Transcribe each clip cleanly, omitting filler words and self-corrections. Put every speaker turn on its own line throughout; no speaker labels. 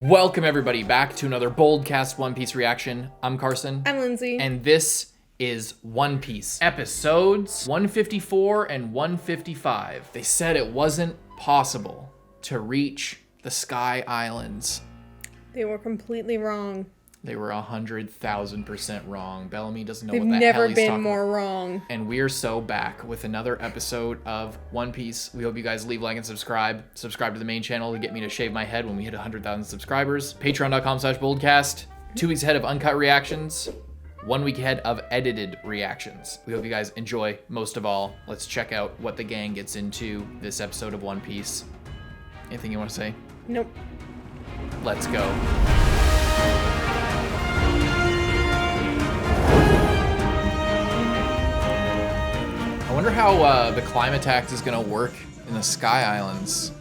Welcome everybody back to another BOLDcast One Piece reaction. I'm Carson.
I'm Lindsay.
And this is One Piece. Episodes 154 and 155. They said it wasn't possible to reach the Sky Islands.
They were completely wrong.
They were 100,000% wrong. Bellamy doesn't know
They've
what the hell
never
he's
been
talking
more
about.
wrong.
And we're so back with another episode of One Piece. We hope you guys leave, like, and subscribe. Subscribe to the main channel to get me to shave my head when we hit 100,000 subscribers. Patreon.com/BOLDcast. 2 weeks ahead of uncut reactions. 1 week ahead of edited reactions. We hope you guys enjoy. Most of all, let's check out what the gang gets into this episode of One Piece. Anything you want to say?
Nope.
Let's go. I wonder how the climate tax is gonna work in the Sky Islands.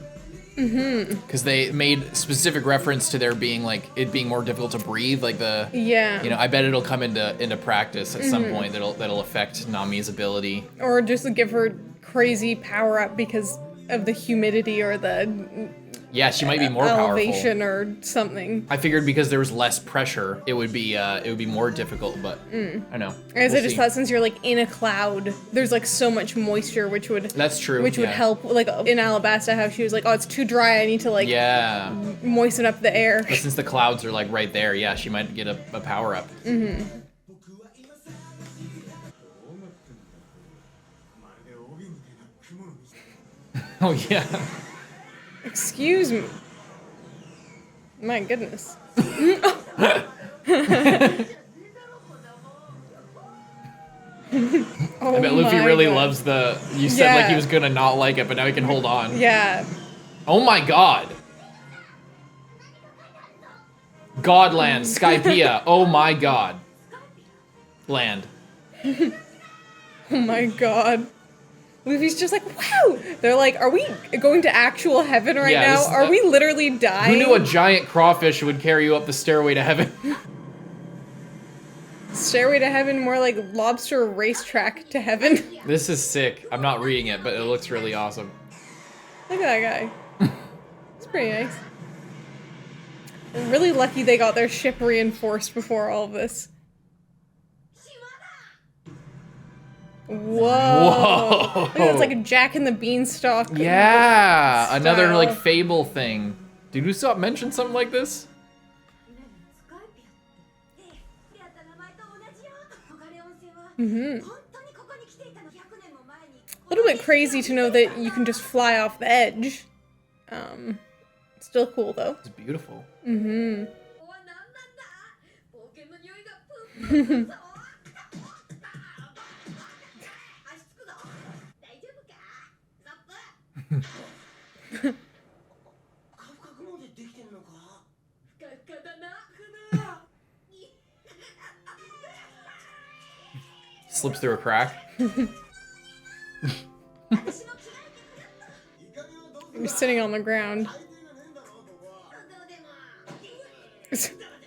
Because they made specific reference to there being it being more difficult to breathe,
Yeah.
I bet it'll come into practice at some point that'll affect Nami's ability.
Or just give her crazy power up because of the humidity or the
Yeah, she might be more
elevation
powerful.
or something.
I figured because there was less pressure, it would be more difficult, but I know.
I guess I just thought since you're in a cloud, there's so much moisture, which would
That's true.
which would help. In Alabasta, how she was oh, it's too dry. I need to
yeah.
moisten up the air.
But since the clouds are right there, yeah, she might get a power up. Oh yeah.
Excuse me. My goodness. Oh
I bet Luffy
my
really
God.
loves you said he
Yeah.
was gonna not like it, but now he can hold on.
Yeah.
Oh my god. Godland, Skypiea. Oh my god. Land.
Oh my God. Luffy's just wow. They're are we going to actual heaven right
Yeah,
now? Are we literally dying?
Who knew a giant crawfish would carry you up the stairway to heaven?
Stairway to heaven, more like lobster racetrack to heaven.
This is sick. I'm not reading it, but it looks really awesome.
Look at that guy. It's pretty nice. I'm really lucky they got their ship reinforced before all of this. Whoa.
Whoa.
Look, it's like a Jack and the Beanstalk.
Yeah, another
style.
fable thing. Did Usopp mention something like this?
A little bit crazy to know that you can just fly off the edge. Still cool though.
It's beautiful. Slips through a crack.
You're sitting on the ground.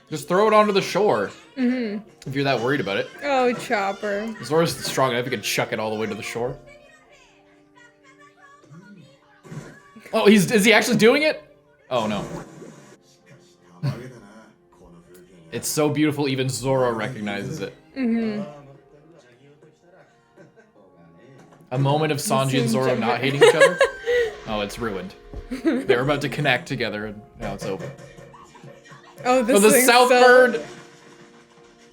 Just throw it onto the shore. If you're that worried about it.
Oh, Chopper.
Zora's strong enough, you can chuck it all the way to the shore. Oh, is he actually doing it? Oh no. It's so beautiful, even Zora recognizes it. A moment of Sanji and Zoro not hating each other? Oh, it's ruined. They were about to connect together, and now it's over.
Oh, this
Oh, the
thing's
South
so...
Bird!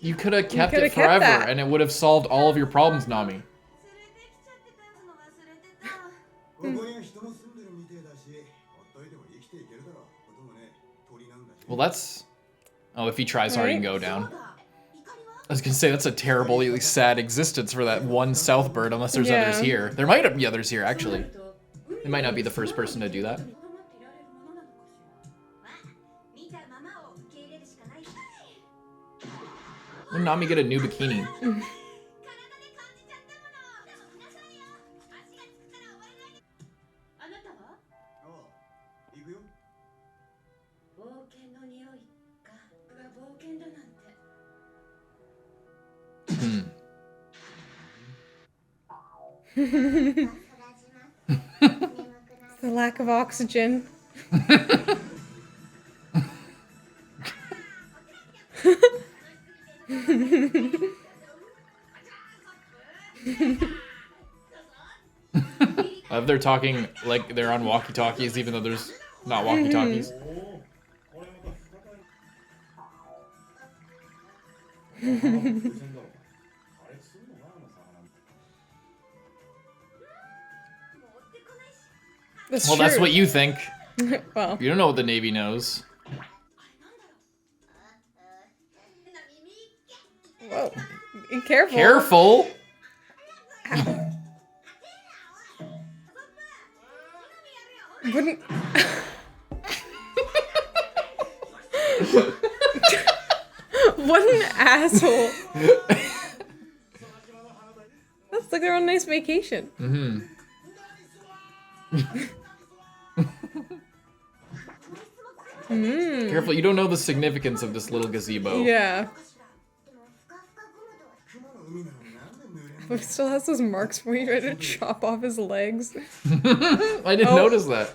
You could have kept
coulda
it
kept
forever,
that.
and it would have solved all of your problems, Nami. Well, that's... Oh, if he tries hard, he can go down. I was gonna say, that's a terribly sad existence for that one South Bird, unless there's
Yeah.
others here. There might be others here, actually. They might not be the first person to do that. When Nami get a new bikini?
The lack of oxygen.
They're talking like they're on walkie-talkies, even though there's not walkie-talkies.
That's
Well,
true.
that's what you think.
Well,
You don't know what the Navy knows.
whoa. Be careful.
Careful!
Wouldn't. What an asshole. That's like they're on a nice vacation.
Mm-hmm. Careful, you don't know the significance of this little gazebo.
Yeah. But he still has those marks where you tried to chop off his legs.
I didn't notice that.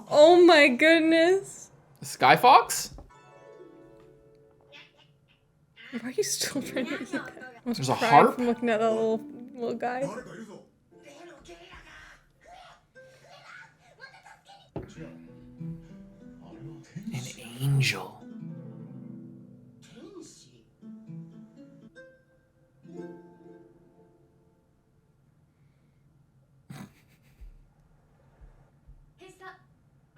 Oh my goodness.
Sky Fox?
Why are you still trying to eat that? I was
There's a
crying
harp?
from looking at that little guy.
An angel.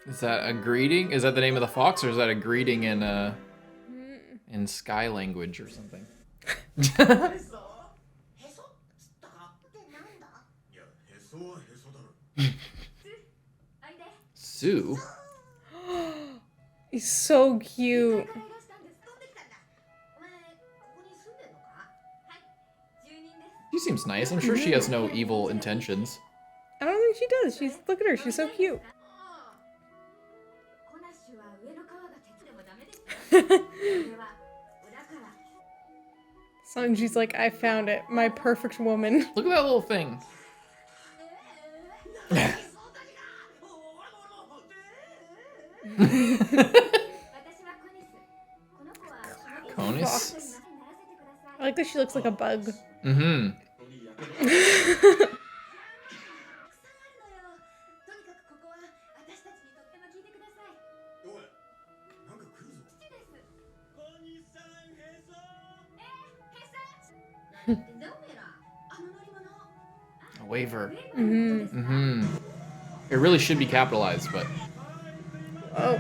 Is that a greeting? Is that the name of the fox, or is that a greeting in sky language or something? Sue?
He's so cute.
She seems nice. I'm sure she has no evil intentions.
I don't think she does. Look at her. She's so cute. Sanji's like, I found it. My perfect woman.
Look at that little thing. Conis?
I like that she looks like a bug.
Mm-hmm. A waiver.
Mm-hmm.
Mm-hmm. It really should be capitalized, but...
Oh.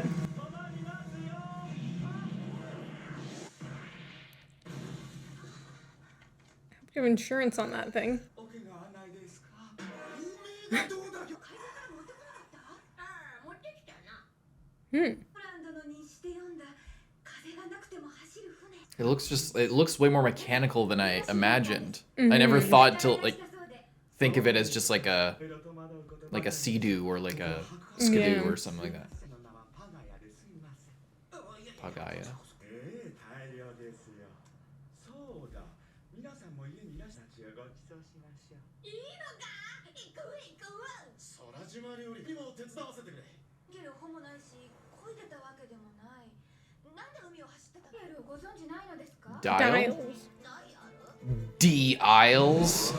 You have insurance on that thing.
It looks way more mechanical than I imagined. I never thought to think of it as just like a sea-doo or like a skidoo or something like that. Pagaya. Dial? D Isles?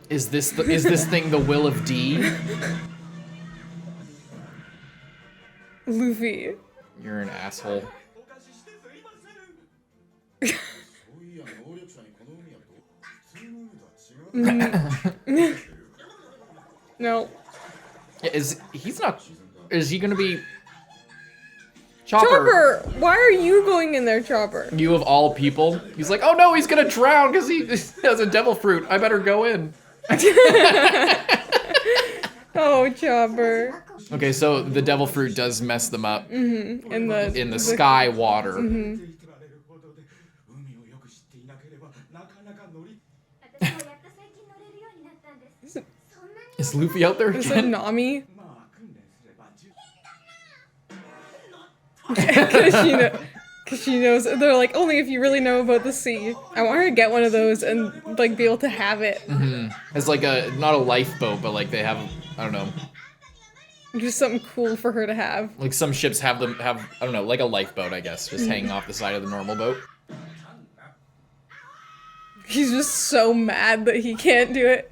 Is this thing the will of D?
Luffy.
You're an asshole.
No.
Yeah, is he gonna be Chopper?
Chopper! Why are you going in there, Chopper?
You of all people? He's like, oh no, he's gonna drown because he has a devil fruit. I better go in.
Oh, Chopper.
Okay, so the devil fruit does mess them up
In the
sky water. Is Luffy out there
Is it
again?
Nami? Because she knows. They're like, only if you really know about the sea. I want her to get one of those and like be able to have it.
It's like not a lifeboat, but like they have, I don't know,
Just something cool for her to have.
Like some ships have I don't know, like a lifeboat, I guess, just hanging off the side of the normal boat.
He's just so mad that he can't do it.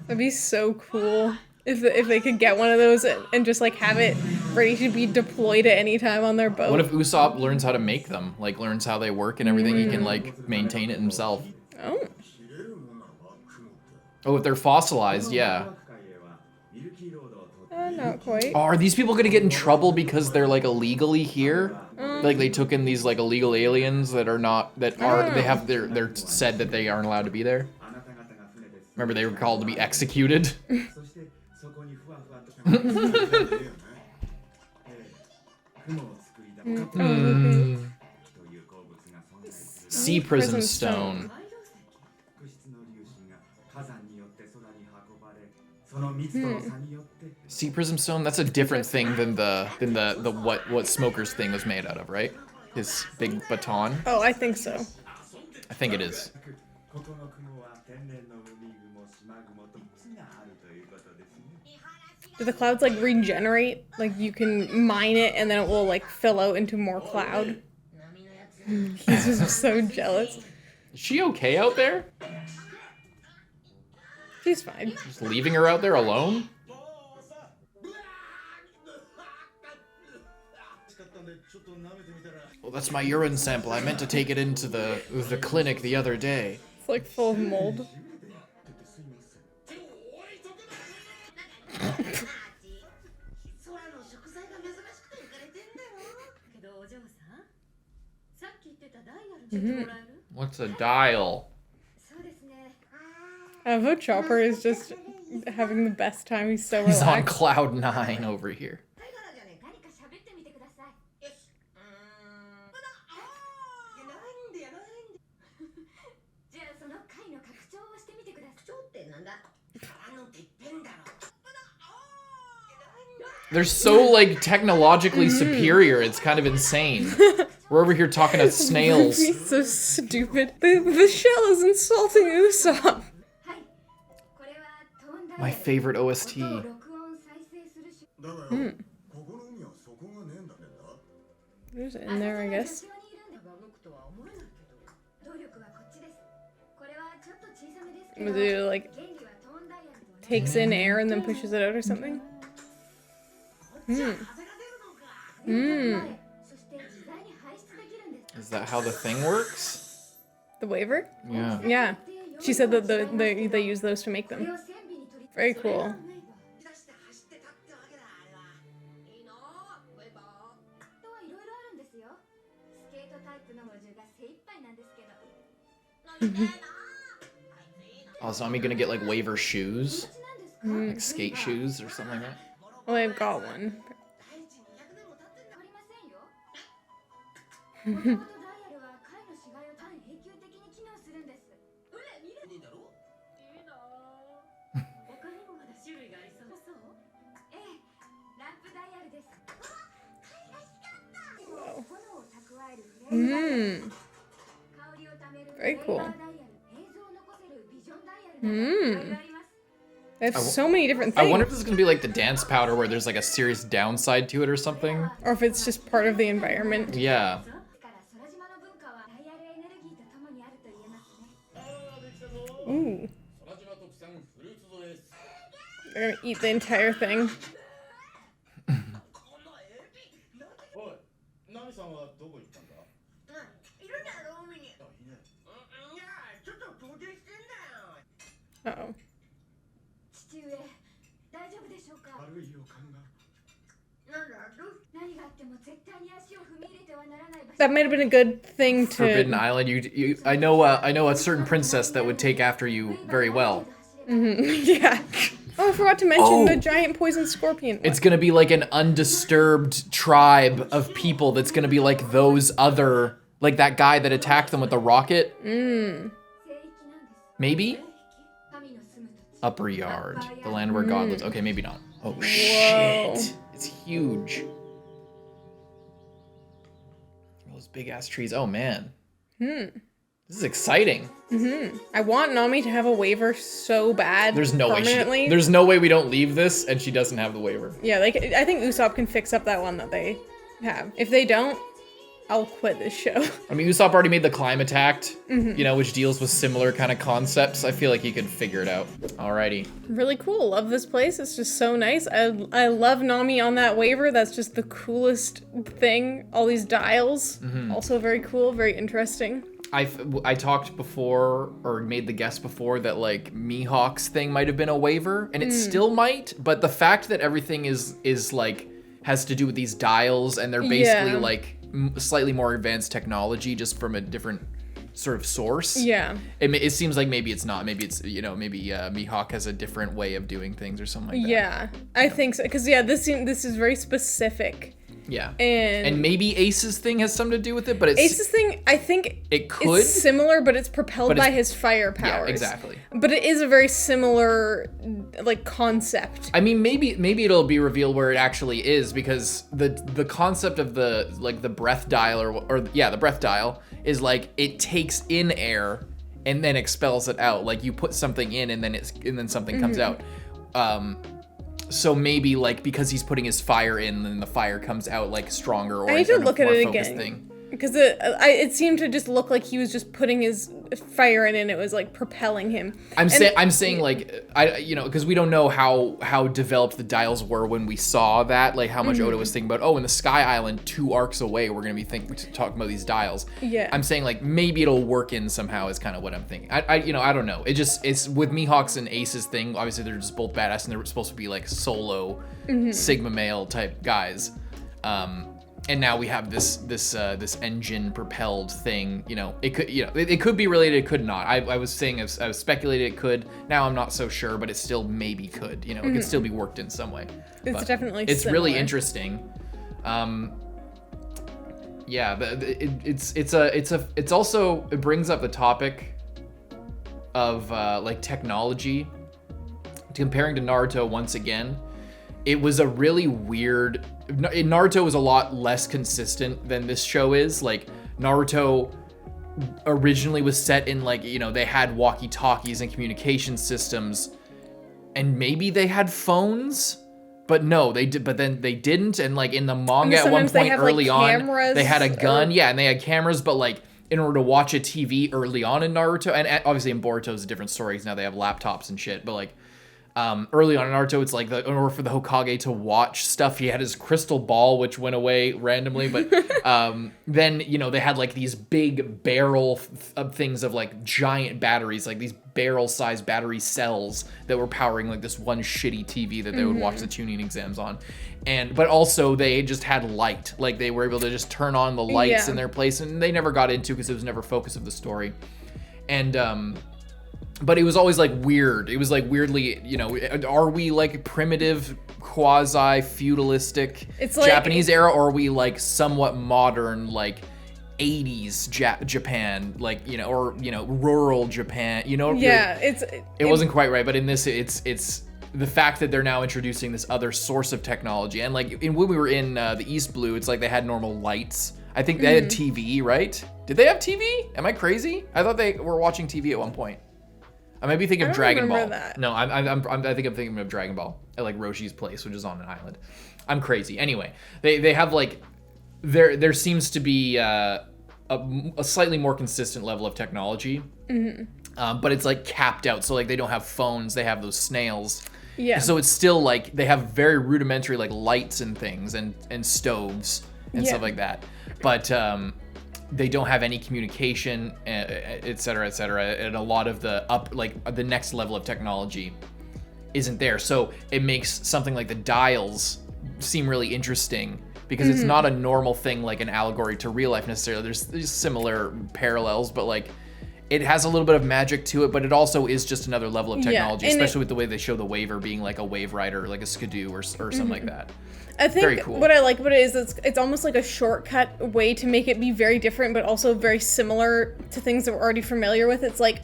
That'd be so cool if they could get one of those and just like have it ready to be deployed at any time on their boat.
What if Usopp learns how to make them? Like learns how they work and everything, he can like maintain it himself.
Oh.
Oh, if they're fossilized, yeah.
Not quite.
Oh, are these people gonna get in trouble because they're like illegally here? Like they took in these like illegal aliens that are not they have they're said that they aren't allowed to be there. Remember they were called to be executed. Sea prism stone. Sea prism stone, that's a different thing than the what Smoker's thing was made out of, right? His big baton.
Oh, I think so.
I think it is.
Do the clouds like regenerate? Like you can mine it and then it will like fill out into more cloud? He's just so jealous.
Is she okay out there?
She's fine.
Just leaving her out there alone? Well, that's my urine sample. I meant to take it into the clinic the other day.
It's like full of mold.
What's a dial?
I love how Chopper is just having the best time. He's so relaxed.
He's on cloud 9 over here. They're so like technologically superior. It's kind of insane. We're over here talking to snails.
He's so stupid. The shell is insulting Usopp.
My favorite OST.
There's it in there, I guess. Was it like takes in air and then pushes it out or something?
Is that how the thing works?
The waiver?
Yeah.
Yeah. She said that they use those to make them. Very cool.
Oh, so am I gonna get like waiver shoes? Like skate shoes or something like that?
Well, I've got one. Very cool. They have so many different things.
I wonder if this is gonna be like the dance powder where there's like a serious downside to it or something.
Or if it's just part of the environment.
Yeah.
Ooh. They're gonna eat the entire thing. Uh-oh. That might have been a good thing to...
Forbidden Island. I know a certain princess that would take after you very well.
Yeah. Oh, I forgot to mention the giant poison scorpion one.
It's gonna be like an undisturbed tribe of people that's gonna be like those other... Like that guy that attacked them with the rocket. Maybe? Upper Yard. The land where God lives. Okay, maybe not. Oh, shit. It's huge. Those big-ass trees. Oh, man. This is exciting.
I want Nami to have a waiver so bad.
There's no
permanently.
way. There's no way we don't leave this and she doesn't have the waiver.
Yeah, like I think Usopp can fix up that one that they have. If they don't, I'll quit this show.
I mean, Usopp already made the Climate Act, you know, which deals with similar kind of concepts. I feel like he could figure it out. Alrighty.
Really cool. Love this place. It's just so nice. I love Nami on that waiver. That's just the coolest thing. All these dials. Also very cool, very interesting.
I talked before, or made the guess before, that like Mihawk's thing might have been a waiver, and it still might, but the fact that everything is like, has to do with these dials, and they're basically like slightly more advanced technology just from a different sort of source. Yeah. It seems like maybe it's not. Maybe it's, you know, maybe Mihawk has a different way of doing things or something like that.
Yeah, I think so. Because, yeah, this is very specific.
Yeah. And maybe Ace's thing has something to do with it, but it's...
Ace's thing, I think...
It could.
It's similar, but it's propelled by his fire powers.
Yeah, exactly.
But it is a very similar, like, concept.
I mean, maybe it'll be revealed where it actually is, because the concept of the, like, the breath dial, the breath dial, is, like, it takes in air and then expels it out. Like, you put something in and then something comes out. So maybe, like, because he's putting his fire in, then the fire comes out, like, stronger, or
I need to look at it
focused
again.
Thing.
Because it seemed to just look like he was just putting his fire in and it was like propelling him.
I'm saying like, you know, because we don't know how developed the dials were when we saw that, like how much Oda was thinking about, oh, in the Sky Island 2 arcs away, we're gonna be talking about these dials. Yeah. I'm saying like maybe it'll work in somehow is kind of what I'm thinking. I don't know. It's with Mihawk's and Ace's thing. Obviously they're just both badass and they're supposed to be like solo Sigma male type guys. And now we have this engine propelled thing. You know, it could be related. It could not. I was speculating it could. Now I'm not so sure, but it still maybe could. You know, it could still be worked in some way.
It's definitely.
It's
similar.
really interesting. Yeah, it's also, it brings up the topic of like technology. Comparing to Naruto once again, it was a really weird. Naruto was a lot less consistent than this show is. Like, Naruto originally was set in, like, you know, they had walkie-talkies and communication systems, and maybe they had phones, but no, they did. But then they didn't. And like in the manga, at one point early on, they had a gun. Yeah, and they had cameras, but like in order to watch a TV early on in Naruto, and obviously in Boruto is a different story because now they have laptops and shit. But like. Early on in Naruto, it's like in order for the Hokage to watch stuff, he had his crystal ball, which went away randomly. But then, you know, they had like these big barrel things of like giant batteries, like these barrel-sized battery cells that were powering like this one shitty TV that they would watch the tuning exams on. But also they just had light, like they were able to just turn on the lights in their place, and they never got into because it was never focus of the story. And but it was always like weird. It was like weirdly, you know, are we like primitive, quasi-feudalistic Japanese era, or are we like somewhat modern, like 80s Japan, like, you know, or, you know, rural Japan, you know?
Yeah,
it wasn't quite right, but in this, it's the fact that they're now introducing this other source of technology. And like when we were in the East Blue, it's like they had normal lights. I think they had TV, right? Did they have TV? Am I crazy? I thought they were watching TV at one point. I might be thinking of Dragon Ball.
That.
No, I think I'm thinking of Dragon Ball at like Roshi's place, which is on an island. I'm crazy. Anyway, they have like there seems to be a slightly more consistent level of technology, but it's like capped out. So like they don't have phones, they have those snails. Yeah. So it's still like they have very rudimentary like lights and things and stoves and stuff like that, but. They don't have any communication, et cetera, and a lot of the next level of technology isn't there. So it makes something like the dials seem really interesting because it's not a normal thing like an allegory to real life necessarily. There's similar parallels, but like it has a little bit of magic to it, but it also is just another level of technology, especially with the way they show the waver being like a wave rider, like a skidoo or something like that.
I think what I like about it is it's almost like a shortcut way to make it be very different, but also very similar to things that we're already familiar with. It's like,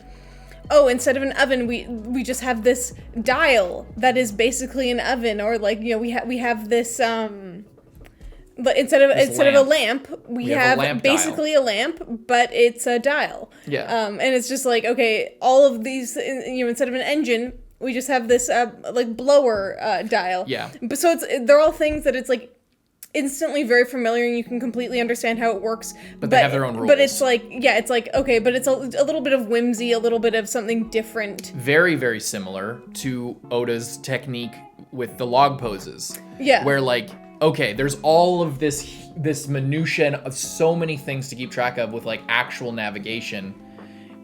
oh, instead of an oven, we just have this dial that is basically an oven, or like, you know, we have this But instead of a lamp, we have
a lamp
basically
dial.
a lamp, but it's a dial.
Yeah.
And it's just like, okay, all of these, instead of an engine, we just have this like blower dial.
Yeah.
But so they're all things that it's like instantly very familiar and you can completely understand how it works.
But they have their own rules.
But it's like, it's like, okay, but it's a little bit of whimsy, a little bit of something different.
Very, very similar to Oda's technique with the log poses.
Yeah.
Where like, okay, there's all of this minutia of so many things to keep track of with like actual navigation.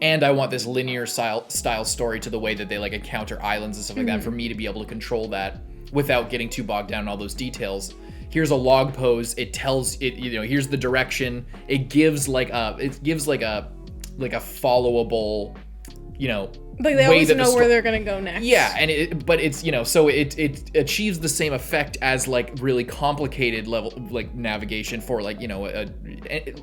And I want this linear style story to the way that they like encounter islands and stuff like that for me to be able to control that without getting too bogged down in all those details. Here's a log pose. It tells it, here's the direction. It gives like a followable,
Like they always know where they're gonna go next.
Yeah, but it's so it achieves the same effect as like really complicated level like navigation for like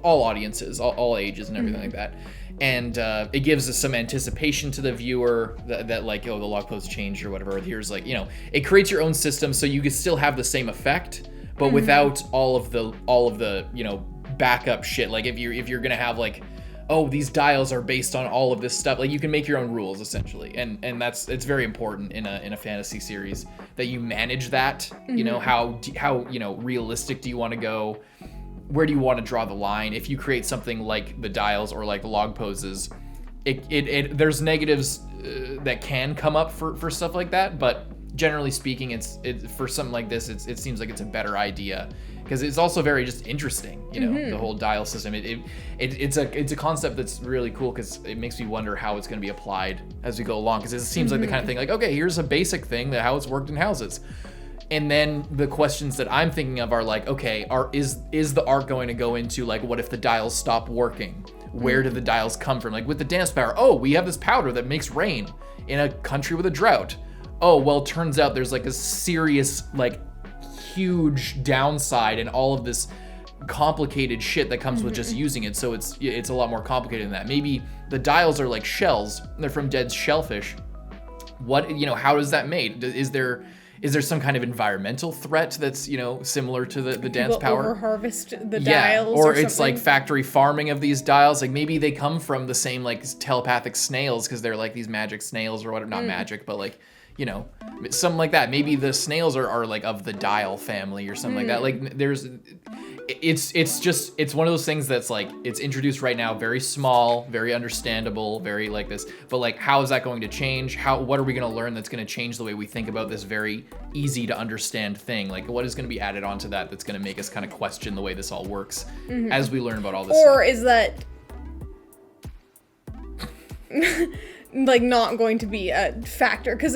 all audiences, all ages and everything like that, and it gives us some anticipation to the viewer that like the log post changed or whatever. Here's like it creates your own system so you can still have the same effect, but without all of the backup shit. Like if you're gonna have like, oh, these dials are based on all of this stuff. Like you can make your own rules essentially, and it's very important in a fantasy series that you manage that. How realistic do you want to go? Where do you want to draw the line? If you create something like the dials or like the log poses, there's negatives that can come up for stuff like that. But generally speaking, it's for something like this, it seems like it's a better idea. Because it's also very just interesting, the whole dial system. It's a concept that's really cool because it makes me wonder how it's going to be applied as we go along. Because it seems like the kind of thing like, okay, here's a basic thing that how it's worked in houses, and then the questions that I'm thinking of are like, okay, is the arc going to go into like, what if the dials stop working? Where do the dials come from? Like with the dance power, oh, we have this powder that makes rain in a country with a drought. Oh, well, it turns out there's like a serious like huge downside and all of this complicated shit that comes with just using it, so it's a lot more complicated than that. Maybe the dials are like shells, they're from dead shellfish. What how is that made? Is there some kind of environmental threat that's similar to the dance power?
Over harvest the dials,
or it's like factory farming of these dials. Like maybe they come from the same like telepathic snails because they're like these magic snails or whatever. Not magic, but like something like that. Maybe the snails are like of the dial family or something like that. Like it's one of those things that's like, it's introduced right now, very small, very understandable, very like this, but like, how is that going to change? What are we going to learn that's going to change the way we think about this very easy to understand thing? Like what is going to be added onto that's going to make us kind of question the way this all works as we learn about all this
or
stuff.
Is that like not going to be a factor because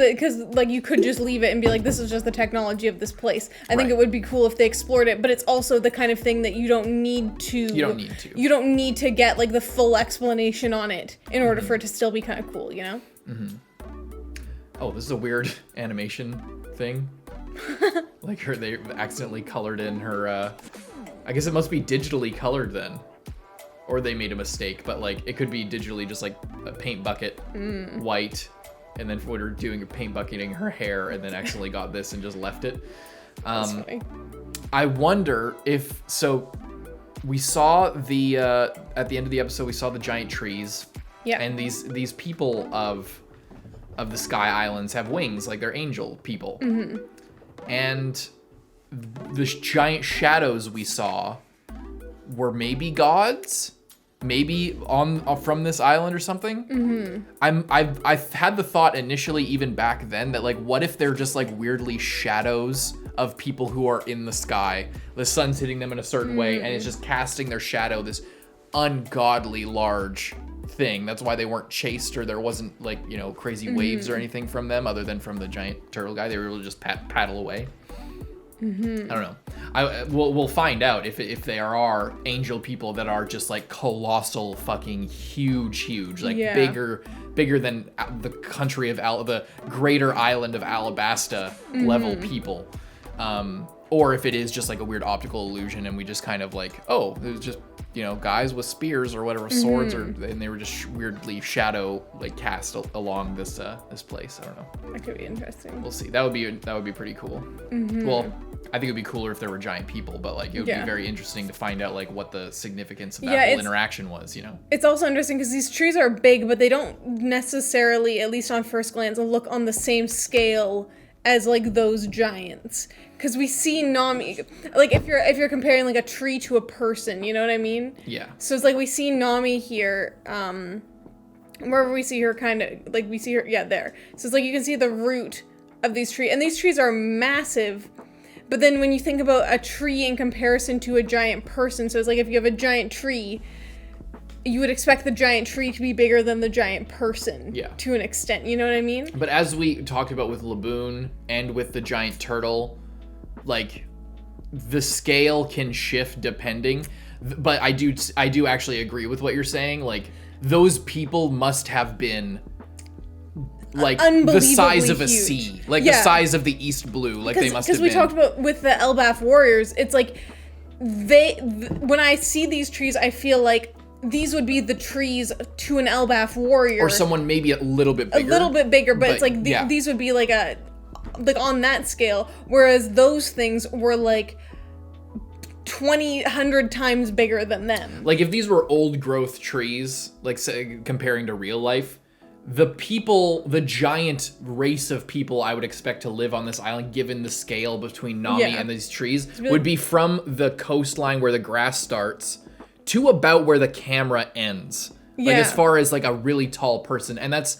like you could just leave it and be like, this is just the technology of this place. I think it would be cool if they explored it, but it's also the kind of thing that you don't need to get like the full explanation on it in order for it to still be kind of cool,
Oh, this is a weird animation thing. Like they accidentally colored in her I guess it must be digitally colored then. Or they made a mistake, but like it could be digitally just like a paint bucket white, and then we're doing a paint bucketing her hair, and then accidentally got this and just left it.
That's funny.
I wonder if we saw the at the end of the episode we saw the giant trees.
Yeah.
And these people of the Sky Islands have wings, like they're angel people. And the giant shadows we saw were maybe gods. Maybe from this island or something. I've had the thought initially, even back then, that like, what if they're just like weirdly shadows of people who are in the sky? The sun's hitting them in a certain way, and it's just casting their shadow, this ungodly large thing. That's why they weren't chased, or there wasn't like crazy waves or anything from them, other than from the giant turtle guy. They were able to just paddle away. I don't know. We'll find out if there are angel people that are just like colossal, fucking huge, like bigger than the country of the greater island of Alabasta level people. or if it is just like a weird optical illusion and we just kind of like, oh, it was just, you know, guys with spears or whatever, swords, and they were just weirdly shadow like cast along this this place. I don't know.
That could be interesting.
We'll see. That would be pretty cool. Well, I think it'd be cooler if there were giant people, but like it would be very interesting to find out like what the significance of that whole interaction was, you know?
It's also interesting because these trees are big, but they don't necessarily, at least on first glance, look on the same scale as like those giants. Because we see Nami, like if you're comparing like a tree to a person, you know what I mean?
Yeah.
So it's like we see Nami here, wherever we see her, kind of like we see her, there. So it's like you can see the root of these trees, and these trees are massive. But then when you think about a tree in comparison to a giant person, so it's like if you have a giant tree, you would expect the giant tree to be bigger than the giant person to an extent, you know what I mean?
But as we talked about with Laboon and with the giant turtle, like the scale can shift depending, but I do actually agree with what you're saying. Like those people must have been like the size of a sea, like the size of the East Blue. Like they must have been. Because we talked about with the Elbaf warriors, it's like when I see these trees, I feel like these would be the trees to an Elbaf warrior, or someone maybe a little bit bigger,
but it's like these would be like on that scale, whereas those things were like 100 times bigger than them.
Like if these were old growth trees, like say, comparing to real life, the giant race of people I would expect to live on this island, given the scale between Nami and these trees, would be from the coastline where the grass starts to about where the camera ends. Like as far as like a really tall person, and that's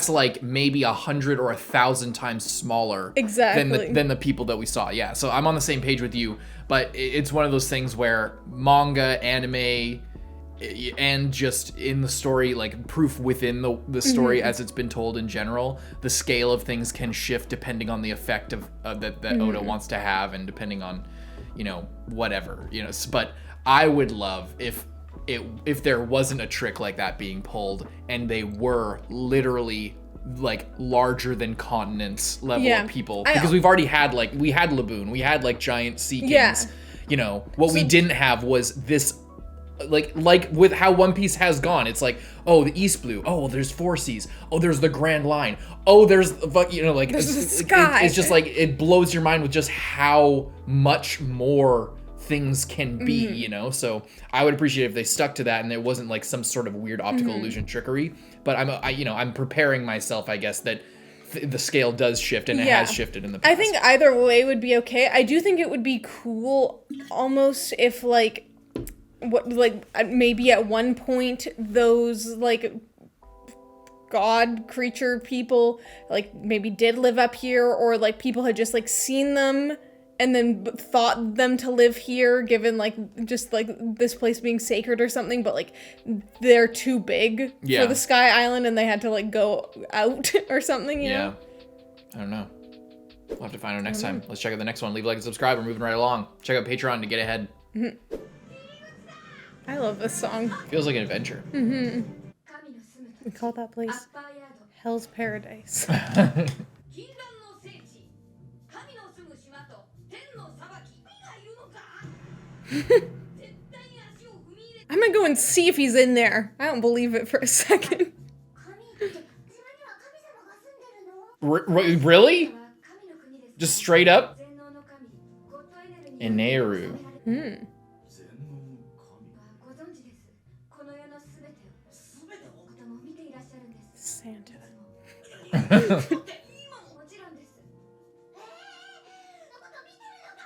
like maybe 100 or 1,000 times smaller than the people that we saw. Yeah, so I'm on the same page with you, but it's one of those things where manga, anime, and just in the story, like proof within the story as it's been told in general, the scale of things can shift depending on the effect of that Oda wants to have, and depending on, you know, whatever, you know. But I would love if there wasn't a trick like that being pulled and they were literally like larger than continents level of people, because we've already had we had Laboon, we had like giant sea kings, you know. What we didn't have was this like with how One Piece has gone. It's like, oh, the East Blue, oh well, there's Four Seas, oh there's the Grand Line, oh there's you know, like
there's the sky.
It's just like it blows your mind with just how much more things can be, you know. So I would appreciate if they stuck to that and there wasn't like some sort of weird optical illusion trickery. But I'm preparing myself, I guess, that the scale does shift, and it has shifted in the past.
I think either way would be okay. I do think it would be cool almost if maybe at one point those like god creature people like maybe did live up here, or like people had just like seen them and then thought them to live here, given like just like this place being sacred or something, but like they're too big for the Sky Island and they had to like go out or something, you know?
I don't know. We'll have to find out next time. Let's check out the next one. Leave a like and subscribe. We're moving right along. Check out Patreon to get ahead.
I love this song.
Feels like an adventure.
We call that place Hell's Paradise. I'm gonna go and see if he's in there. I don't believe it for a second.
Really? Just straight up? Ineru.
Santa.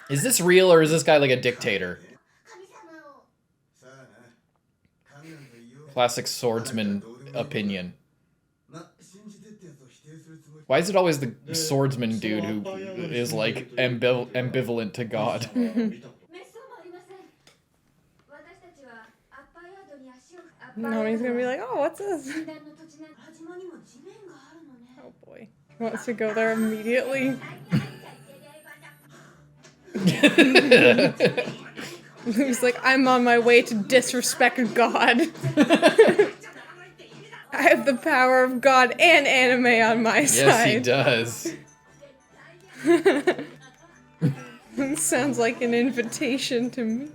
Is this real, or is this guy like a dictator? Classic swordsman opinion. Why is it always the swordsman dude who is like ambivalent to God?
No, he's gonna be like, oh, what's this? Oh boy. He wants to go there immediately. He's like, I'm on my way to disrespect God. I have the power of God and anime on my side.
Yes, he does.
Sounds like an invitation to me.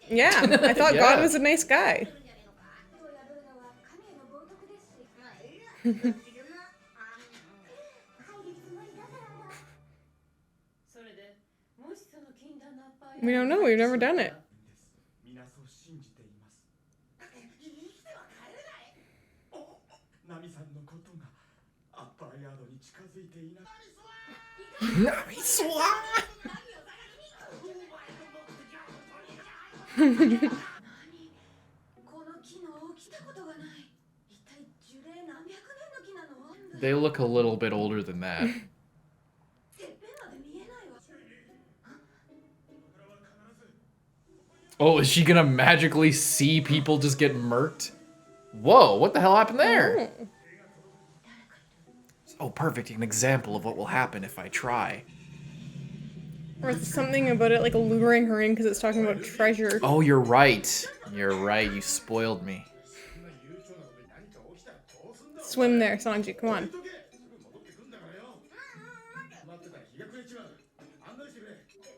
Yeah, I thought
Yeah.
God was a nice guy. We don't know, we've never done it.
They look a little bit older than that. Oh, is she gonna magically see people just get murked? Whoa, what the hell happened there? Oh, perfect. An example of what will happen if I try.
Or something about it like luring her in because it's talking about treasure.
Oh, you're right. You're right. You spoiled me.
Swim there, Sanji, come on.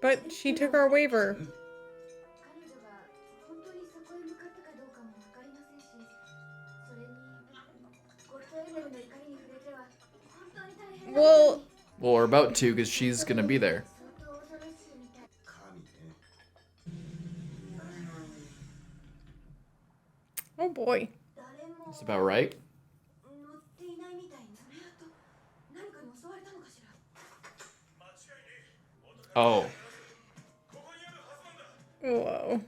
But she took our waiver. Well,
we're about to, because she's gonna be there.
Oh boy.
That's about right. Oh.
Whoa.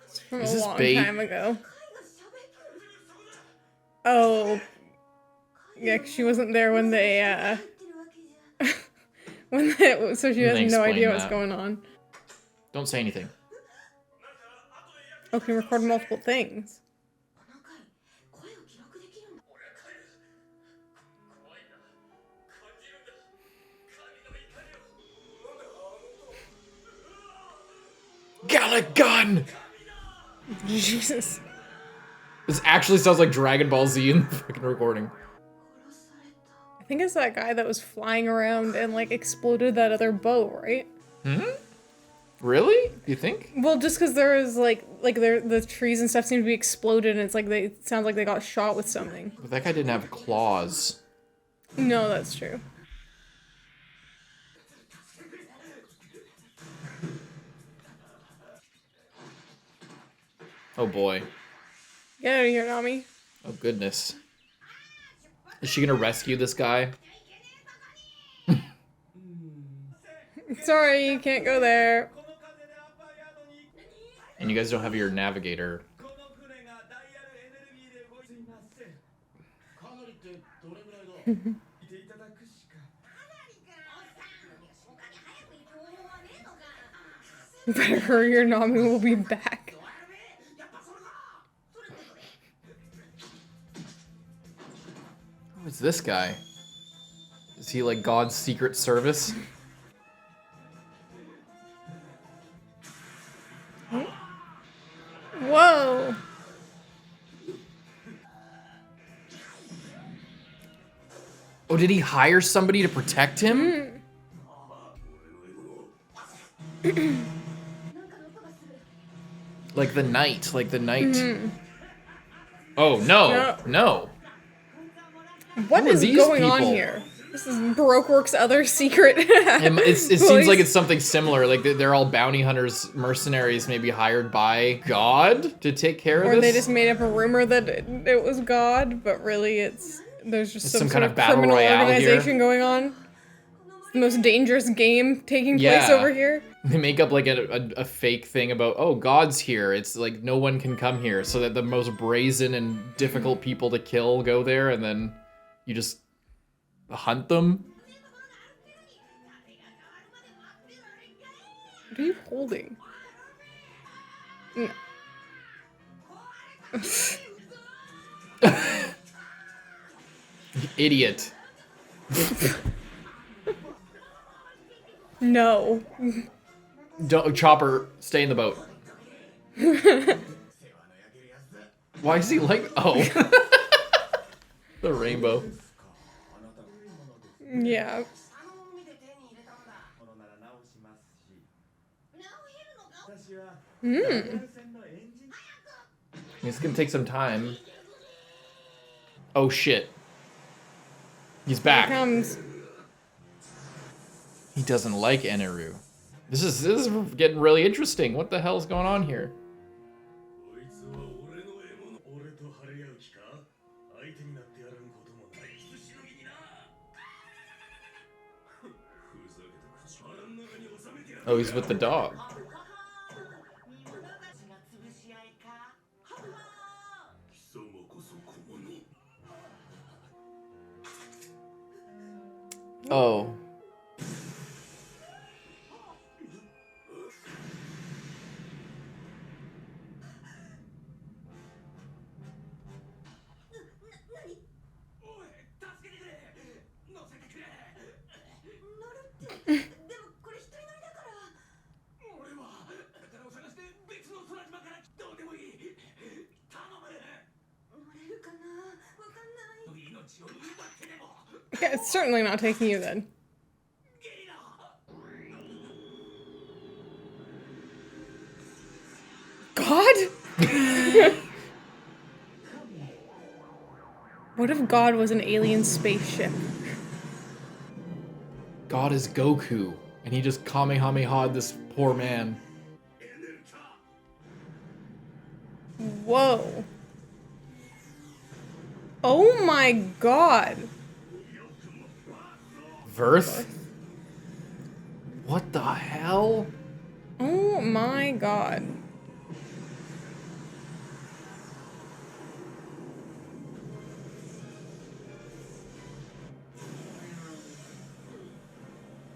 It's from
Is
a
this
long
bait?
time ago. Oh. Yeah, 'cause she wasn't there when they, so she has no idea what's going on.
Don't say anything.
Okay, record multiple things.
Gallic gun!
Jesus.
This actually sounds like Dragon Ball Z in the fucking recording.
I think it's that guy that was flying around and exploded that other boat, right?
Really? You think?
Well, just because there is the trees and stuff seem to be exploded, and it's it sounds like they got shot with something.
But that guy didn't have claws.
No, that's true.
Oh boy.
Get out of here, Nami.
Oh goodness. Is she gonna rescue this guy?
Sorry, you can't go there.
And you guys don't have your navigator.
Better hurry or Nami will be back.
Who's this guy? Is he like God's secret service?
Whoa.
Oh, did he hire somebody to protect him? Like the knight, Oh, no.
What
Who are
is
these
going on
people?
here? This is Baroqueworks' other secret.
It seems like it's something similar. Like they're all bounty hunters, mercenaries, maybe hired by God to take care of
Or
this.
they just made up a rumor that it was God, but really there's just some
kind
sort
of battle
criminal
royale
organization
here.
going on. It's the most dangerous game taking place over here.
They make up like a fake thing about, oh, God's here. It's like no one can come here, so that the most brazen and difficult people to kill go there, and then you just hunt them.
What are you holding? No.
Idiot.
No.
Don't, Chopper, stay in the boat. Why is he like... Oh. The rainbow.
Yeah.
It's gonna take some time. Oh shit. He's back.
Here comes.
He doesn't like Eneru. This is getting really interesting. What the hell's going on here? Oh, he's with the dog. Oh.
Okay, it's certainly not taking you then. God? What if God was an alien spaceship?
God is Goku, and he just Kamehameha'd this poor man.
Whoa. Oh my god.
Verth? What the hell?
Oh my god.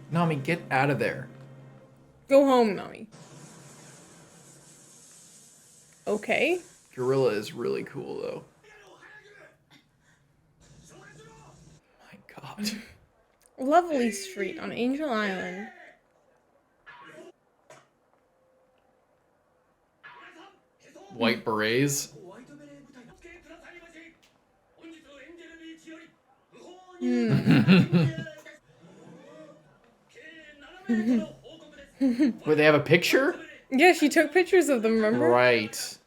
Nami, get out of there.
Go home, Nami. Okay.
Gorilla is really cool, though. My god.
Lovely street on Angel Island.
White berets. Where they have a picture?
Yeah, she took pictures of them, remember?
Right.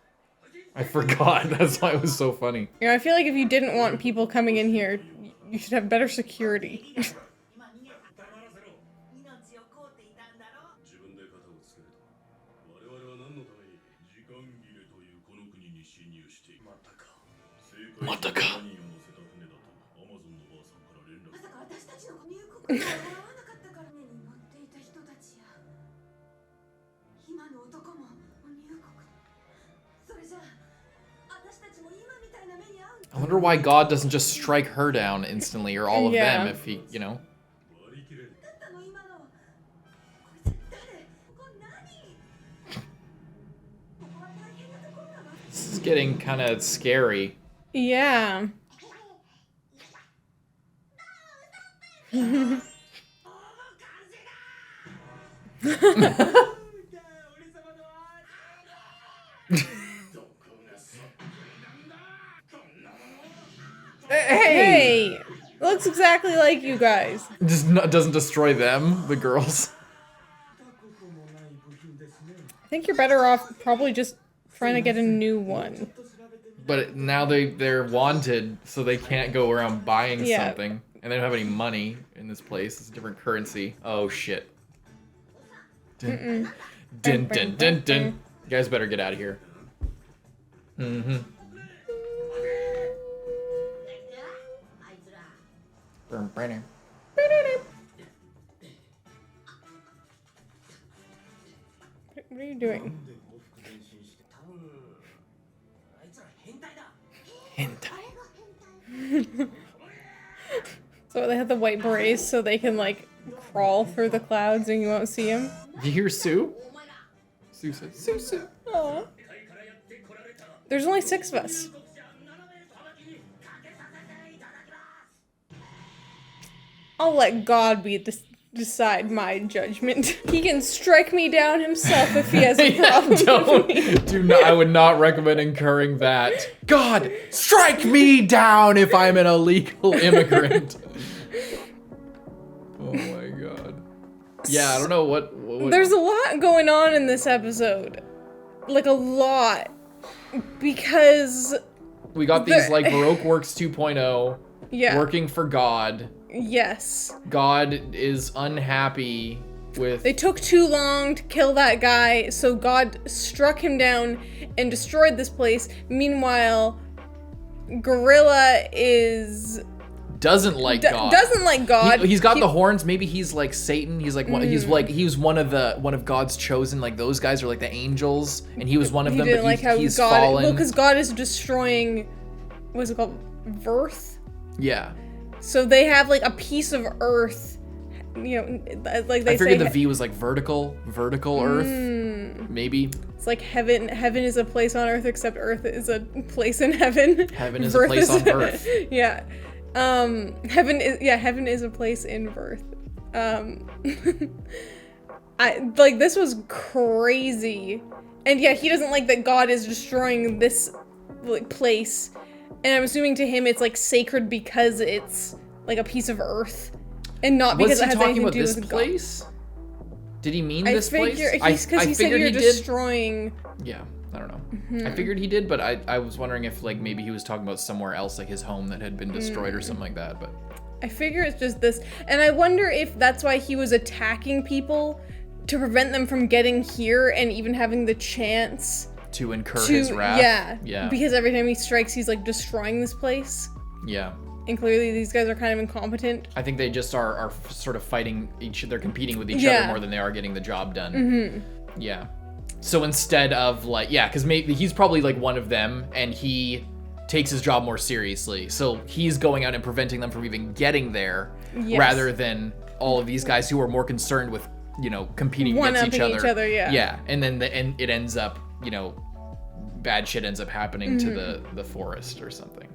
I forgot. That's why it was so funny.
Yeah, I feel like if you didn't want people coming in here, you should have better security.
Mataka. I wonder why God doesn't just strike her down instantly, or all of them, if he, you know. This is getting kind of scary.
Yeah. Hey! Looks exactly like you guys.
Just doesn't destroy them, the girls.
I think you're better off probably just trying to get a new one.
But now they're wanted, so they can't go around buying something. And they don't have any money in this place. It's a different currency. Oh, shit. Dun, dun, dun, dun, dun. You guys better get out of here. Mm-hmm.
What are you doing? So they have the white berets so they can like crawl through the clouds and you won't see them.
Did you hear Sue? Sue said, Sue.
Aww. There's only 6 of us. I'll let God decide my judgment. He can strike me down himself if he has a problem with me.
I would not recommend incurring that. God, strike me down if I'm an illegal immigrant. Yeah, I don't know what
There's a lot going on in this episode. Like, a lot. Because...
we got these, like, Baroque Works 2.0 working for God.
Yes.
God is unhappy with...
They took too long to kill that guy, so God struck him down and destroyed this place. Meanwhile, Gorilla
doesn't like God.
Doesn't like God.
He's got the horns. Maybe he's like Satan. He's like he was one of God's chosen. Like those guys are like the angels, and he was one of them.
Didn't
but
like how
he's
God,
fallen.
well, because God is destroying. What's it called? Verth.
Yeah.
So they have like a piece of Earth. You know, like they
I
say.
figured the V was like vertical Earth. Maybe.
It's like heaven. Heaven is a place on Earth, except Earth is a place in heaven.
Heaven is a place on Earth.
Yeah. Heaven is a place in Verth. This was crazy. And yeah, he doesn't like that God is destroying this like place. And I'm assuming to him it's like sacred because it's like a piece of Earth and not because it has anything to do with God.
Place? Did he mean this place?
Because he said you're destroying.
Yeah. I don't know. I figured he did, but I was wondering if like maybe he was talking about somewhere else, like his home that had been destroyed or something like that. But
I figure it's just this, and I wonder if that's why he was attacking people to prevent them from getting here and even having the chance
to incur his wrath. Yeah.
Because every time he strikes, he's like destroying this place.
Yeah.
And clearly these guys are kind of incompetent.
I think they just are sort of fighting they're competing with each other more than they are getting the job done. Yeah. So instead of like, because maybe he's probably like one of them and he takes his job more seriously. So he's going out and preventing them from even getting there rather than all of these guys who are more concerned with, competing against each other. Yeah. And then it ends up, bad shit ends up happening to the forest or something.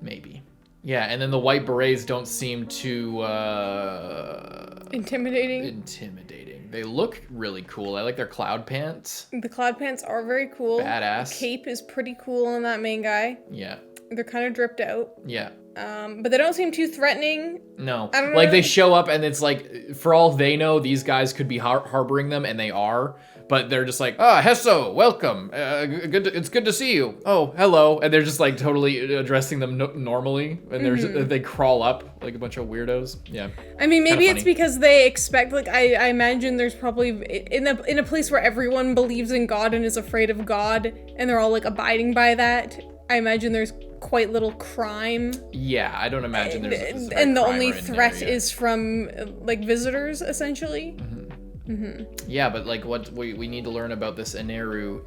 Maybe. Yeah. And then the white berets don't seem too,
intimidating.
They look really cool. I like their cloud pants.
The cloud pants are very cool.
Badass.
The cape is pretty cool on that main guy.
Yeah.
They're kind of dripped out.
Yeah.
But they don't seem too threatening.
No.
I don't know.
Like they show up and it's like, for all they know, these guys could be harboring them, and they are. But they're just like, Hesso, welcome. It's good to see you. Oh, hello. And they're just like totally addressing them normally. And they crawl up like a bunch of weirdos. Yeah.
I mean, maybe it's because they expect, like, I imagine there's probably, in a place where everyone believes in God and is afraid of God, and they're all like abiding by that, I imagine there's quite little crime.
Yeah, I don't imagine there's
and the only threat is from like visitors, essentially.
Yeah, but like what we need to learn about this Eniru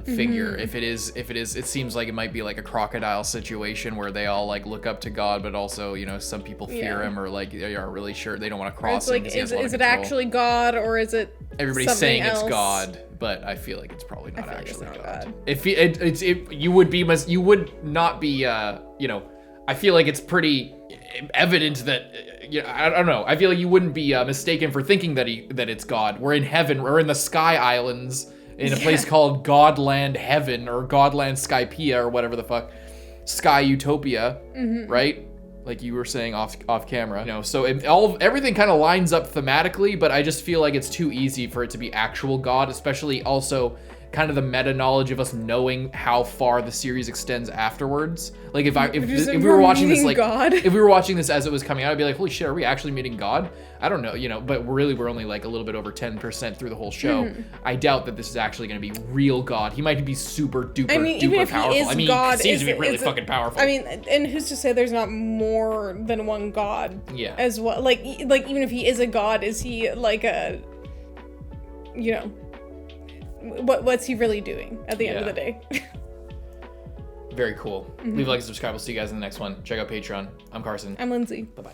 figure. If it is, it seems like it might be like a crocodile situation where they all like look up to God, but also some people fear him, or like they aren't really sure, they don't want to cross him.
Like, is it actually God, or is it
everybody's saying
else?
It's God, but I feel like it's probably not actually God. If you would not be I feel like it's pretty evident that I don't know. I feel like you wouldn't be mistaken for thinking that it's God. We're in heaven. We're in the Sky Islands in a place called Godland Heaven, or Godland Skypiea, or whatever the fuck, Sky Utopia, right? Like you were saying off camera. So everything kind of lines up thematically, but I just feel like it's too easy for it to be actual God, especially also kind of the meta knowledge of us knowing how far the series extends afterwards. Like if we were watching this, like God. If we were watching this as it was coming out, I'd be like, holy shit, are we actually meeting God? I don't know, but really we're only like a little bit over 10% through the whole show. I doubt that this is actually going to be real God. He might be super duper duper powerful.
God,
he seems to be really fucking powerful.
I mean, and who's to say there's not more than one God?
Yeah.
As well, like even if he is a God, is he like a, what's he really doing at the end of the day?
Very cool. Leave a like and subscribe. We'll see you guys in the next one. Check out Patreon. I'm Carson.
I'm Lindsay.
Bye-bye.